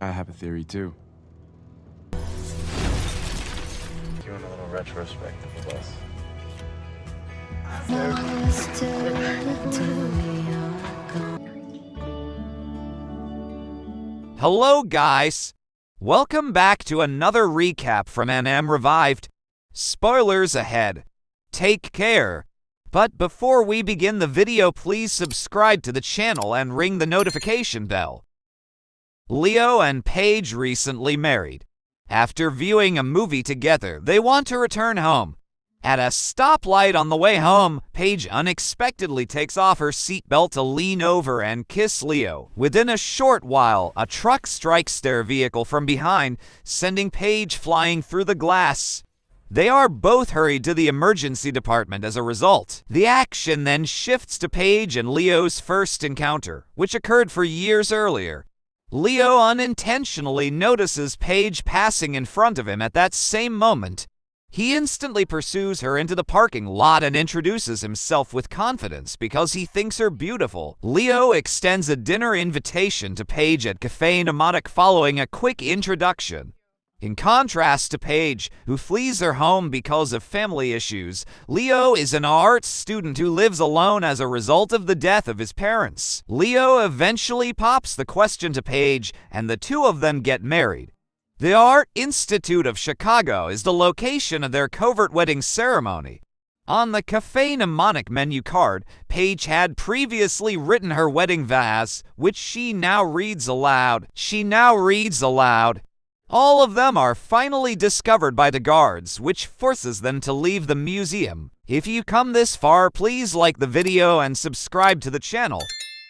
I have a theory too. Doing a little retrospective with us. Hello, guys. Welcome back to another recap from NM Revived. Spoilers ahead. Take care. But before we begin the video, please subscribe to the channel and ring the notification bell. Leo and Paige recently married. After viewing a movie together, they want to return home. At a stoplight on the way home, Paige unexpectedly takes off her seatbelt to lean over and kiss Leo. Within a short while, a truck strikes their vehicle from behind, sending Paige flying through the glass. They are both hurried to the emergency department as a result. The action then shifts to Paige and Leo's first encounter, which occurred for years earlier. Leo unintentionally notices Paige passing in front of him at that same moment. He instantly pursues her into the parking lot and introduces himself with confidence because he thinks her beautiful. Leo extends a dinner invitation to Paige at Cafe Mnemonic following a quick introduction. In contrast to Paige, who flees her home because of family issues, Leo is an art student who lives alone as a result of the death of his parents. Leo eventually pops the question to Paige, and the two of them get married. The Art Institute of Chicago is the location of their covert wedding ceremony. On the Cafe Mnemonic menu card, Paige had previously written her wedding vows, which she now reads aloud. All of them are finally discovered by the guards, which forces them to leave the museum. If you come this far, please like the video and subscribe to the channel.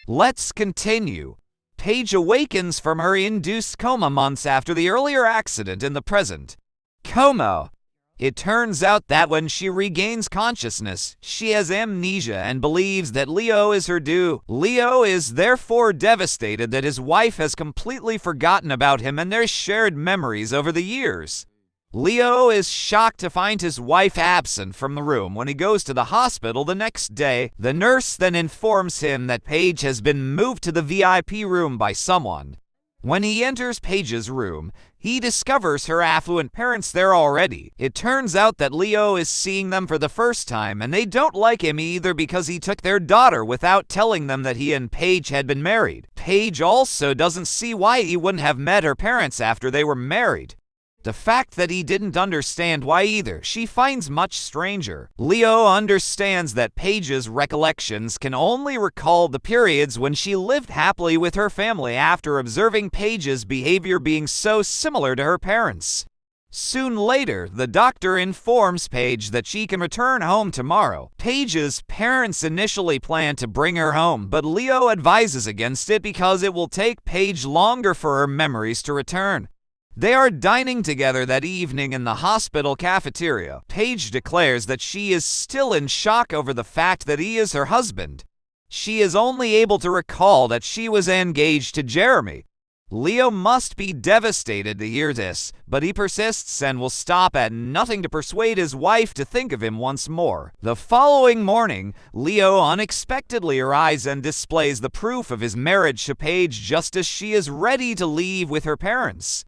Let's continue. Paige awakens from her induced coma months after the earlier accident in the present coma. It turns out that when she regains consciousness, she has amnesia and believes that Leo is her due. Leo is therefore devastated that his wife has completely forgotten about him and their shared memories over the years. Leo is shocked to find his wife absent from the room. When he goes to the hospital the next day, the nurse then informs him that Paige has been moved to the VIP room by someone. When he enters Paige's room, he discovers her affluent parents there already. It turns out that Leo is seeing them for the first time, and they don't like him either because he took their daughter without telling them that he and Paige had been married. Paige also doesn't see why he wouldn't have met her parents after they were married. The fact that he didn't understand why either, she finds much stranger. Leo understands that Paige's recollections can only recall the periods when she lived happily with her family after observing Paige's behavior being so similar to her parents. Soon later, the doctor informs Paige that she can return home tomorrow. Paige's parents initially plan to bring her home, but Leo advises against it because it will take Paige longer for her memories to return. They are dining together that evening in the hospital cafeteria. Paige declares that she is still in shock over the fact that he is her husband. She is only able to recall that she was engaged to Jeremy. Leo must be devastated to hear this, but he persists and will stop at nothing to persuade his wife to think of him once more. The following morning, Leo unexpectedly arrives and displays the proof of his marriage to Paige just as she is ready to leave with her parents.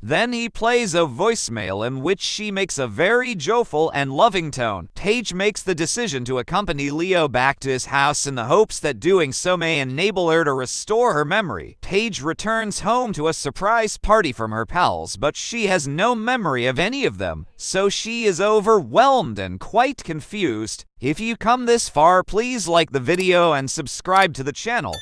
Then he plays a voicemail in which she makes a very joyful and loving tone. Paige makes the decision to accompany Leo back to his house in the hopes that doing so may enable her to restore her memory. Paige returns home to a surprise party from her pals, but she has no memory of any of them, so she is overwhelmed and quite confused. If you come this far, please like the video and subscribe to the channel.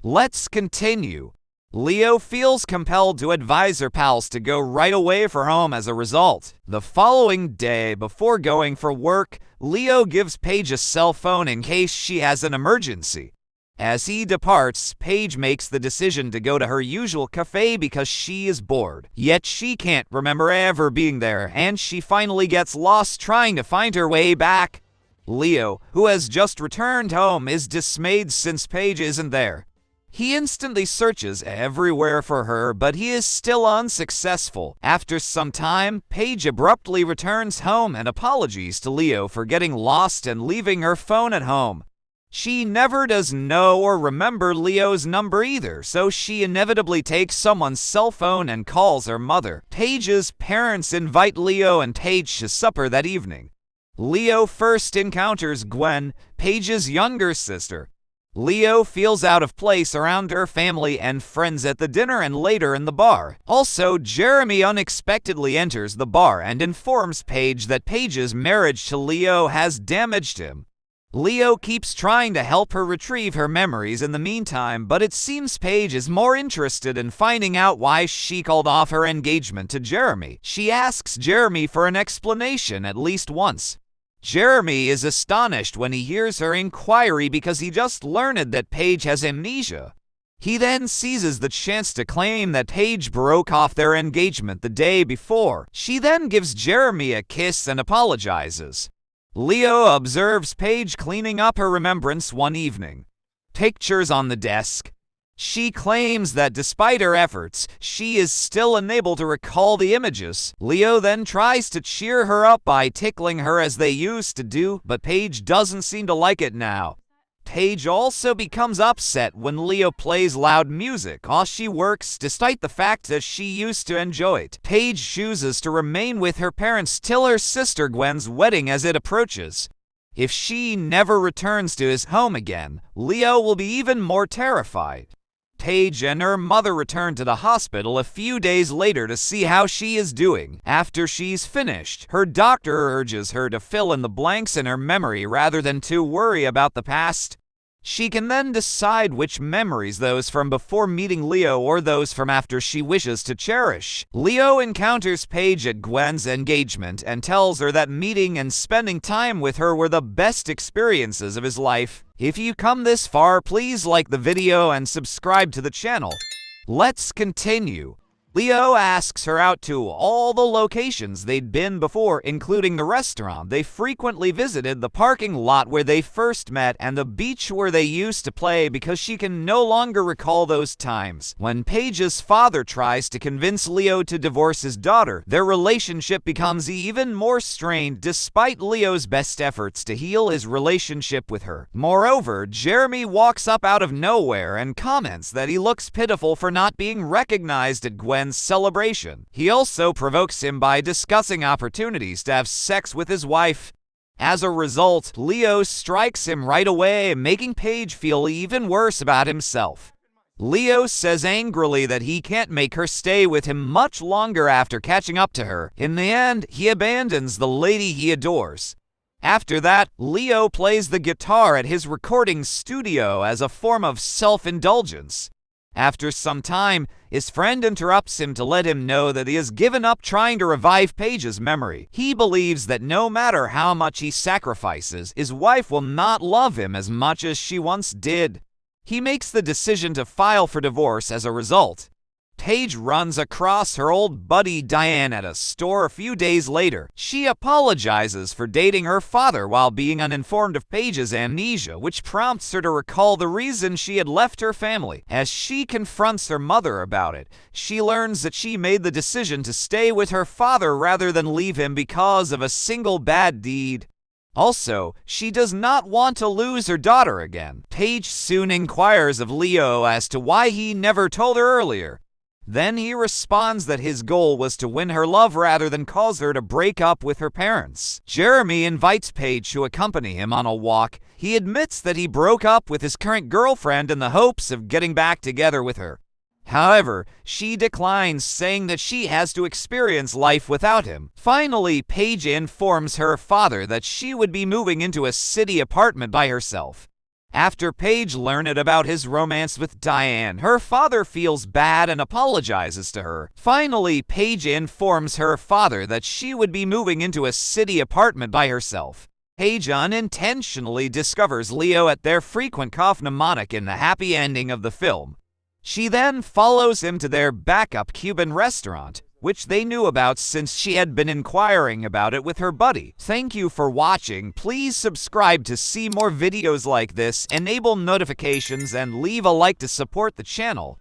Let's continue. Leo feels compelled to advise her pals to go right away for home as a result. The following day, before going for work, Leo gives Paige a cell phone in case she has an emergency. As he departs, Paige makes the decision to go to her usual cafe because she is bored. Yet she can't remember ever being there, and she finally gets lost trying to find her way back. Leo, who has just returned home, is dismayed since Paige isn't there. He instantly searches everywhere for her, but he is still unsuccessful. After some time, Paige abruptly returns home and apologies to Leo for getting lost and leaving her phone at home. She never does know or remember Leo's number either, so she inevitably takes someone's cell phone and calls her mother. Paige's parents invite Leo and Paige to supper that evening. Leo first encounters Gwen, Paige's younger sister. Leo feels out of place around her family and friends at the dinner and later in the bar. Also, Jeremy unexpectedly enters the bar and informs Paige that Paige's marriage to Leo has damaged him. Leo keeps trying to help her retrieve her memories in the meantime, but it seems Paige is more interested in finding out why she called off her engagement to Jeremy. She asks Jeremy for an explanation at least once. Jeremy is astonished when he hears her inquiry because he just learned that Paige has amnesia. He then seizes the chance to claim that Paige broke off their engagement the day before. She then gives Jeremy a kiss and apologizes. Leo observes Paige cleaning up her remembrance one evening. Pictures on the desk. She claims that despite her efforts, she is still unable to recall the images. Leo then tries to cheer her up by tickling her as they used to do, but Paige doesn't seem to like it now. Paige also becomes upset when Leo plays loud music while she works, despite the fact that she used to enjoy it. Paige chooses to remain with her parents till her sister Gwen's wedding as it approaches. If she never returns to his home again, Leo will be even more terrified. Paige and her mother return to the hospital a few days later to see how she is doing. After she's finished, her doctor urges her to fill in the blanks in her memory rather than to worry about the past. She can then decide which memories, those from before meeting Leo or those from after, she wishes to cherish. Leo encounters Paige at Gwen's engagement and tells her that meeting and spending time with her were the best experiences of his life. If you come this far, please like the video and subscribe to the channel. Let's continue. Leo asks her out to all the locations they'd been before, including the restaurant they frequently visited, the parking lot where they first met, and the beach where they used to play, because she can no longer recall those times. When Paige's father tries to convince Leo to divorce his daughter, their relationship becomes even more strained despite Leo's best efforts to heal his relationship with her. Moreover, Jeremy walks up out of nowhere and comments that he looks pitiful for not being recognized at Gwen's celebration. He also provokes him by discussing opportunities to have sex with his wife. As a result, Leo strikes him right away, making Paige feel even worse about himself. Leo says angrily that he can't make her stay with him much longer after catching up to her. In the end, he abandons the lady he adores. After that, Leo plays the guitar at his recording studio as a form of self-indulgence. After some time, his friend interrupts him to let him know that he has given up trying to revive Paige's memory. He believes that no matter how much he sacrifices, his wife will not love him as much as she once did. He makes the decision to file for divorce as a result. Paige runs across her old buddy Diane at a store a few days later. She apologizes for dating her father while being uninformed of Paige's amnesia, which prompts her to recall the reason she had left her family. As she confronts her mother about it, she learns that she made the decision to stay with her father rather than leave him because of a single bad deed. Also, she does not want to lose her daughter again. Paige soon inquires of Leo as to why he never told her earlier. Then he responds that his goal was to win her love rather than cause her to break up with her parents. Jeremy invites Paige to accompany him on a walk. He admits that he broke up with his current girlfriend in the hopes of getting back together with her. However, she declines, saying that she has to experience life without him. Finally, Paige informs her father that she would be moving into a city apartment by herself. After Paige learned about his romance with Diane, her father feels bad and apologizes to her. Finally, Paige informs her father that she would be moving into a city apartment by herself. Paige unintentionally discovers Leo at their frequent cough mnemonic in the happy ending of the film. She then follows him to their backup Cuban restaurant, which they knew about since she had been inquiring about it with her buddy. Thank you for watching. Please subscribe to see more videos like this, enable notifications, and leave a like to support the channel.